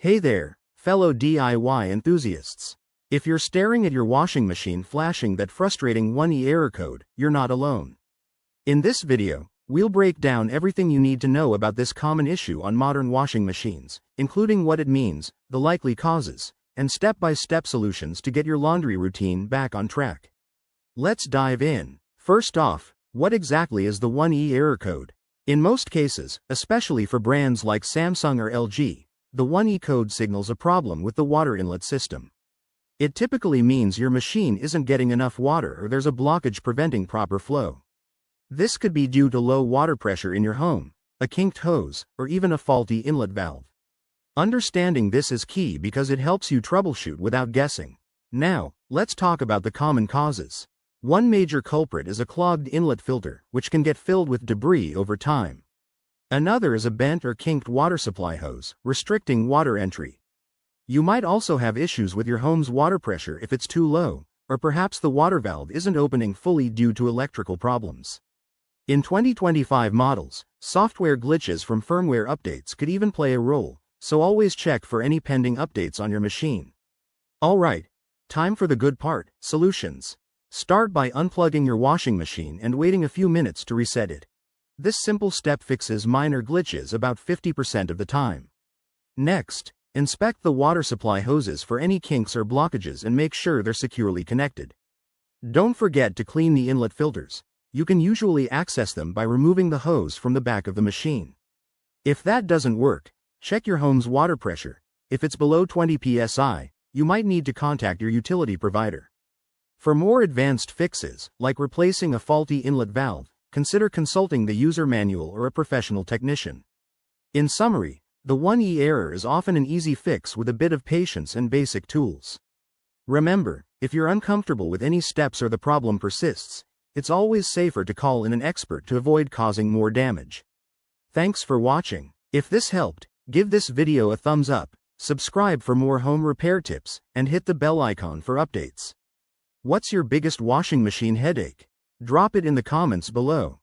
Hey there, fellow DIY enthusiasts. If you're staring at your washing machine flashing that frustrating 1E error code, you're not alone. In this video, we'll break down everything you need to know about this common issue on modern washing machines, including what it means, the likely causes, and step-by-step solutions to get your laundry routine back on track. Let's dive in. First off, what exactly is the 1E error code? In most cases, especially for brands like Samsung or LG, the 1E code signals a problem with the water inlet system. It typically means your machine isn't getting enough water or there's a blockage preventing proper flow. This could be due to low water pressure in your home, a kinked hose, or even a faulty inlet valve. Understanding this is key because it helps you troubleshoot without guessing. Now, let's talk about the common causes. One major culprit is a clogged inlet filter, which can get filled with debris over time. Another is a bent or kinked water supply hose, restricting water entry. You might also have issues with your home's water pressure if it's too low, or perhaps the water valve isn't opening fully due to electrical problems. In 2025 models, software glitches from firmware updates could even play a role, so always check for any pending updates on your machine. Alright, time for the good part, solutions. Start by unplugging your washing machine and waiting a few minutes to reset it. This simple step fixes minor glitches about 50% of the time. Next, inspect the water supply hoses for any kinks or blockages and make sure they're securely connected. Don't forget to clean the inlet filters. You can usually access them by removing the hose from the back of the machine. If that doesn't work, check your home's water pressure. If it's below 20 psi, you might need to contact your utility provider. For more advanced fixes, like replacing a faulty inlet valve, consider consulting the user manual or a professional technician. In summary, the 1E error is often an easy fix with a bit of patience and basic tools. Remember, if you're uncomfortable with any steps or the problem persists, it's always safer to call in an expert to avoid causing more damage. Thanks for watching. If this helped, give this video a thumbs up, subscribe for more home repair tips, and hit the bell icon for updates. What's your biggest washing machine headache? Drop it in the comments below.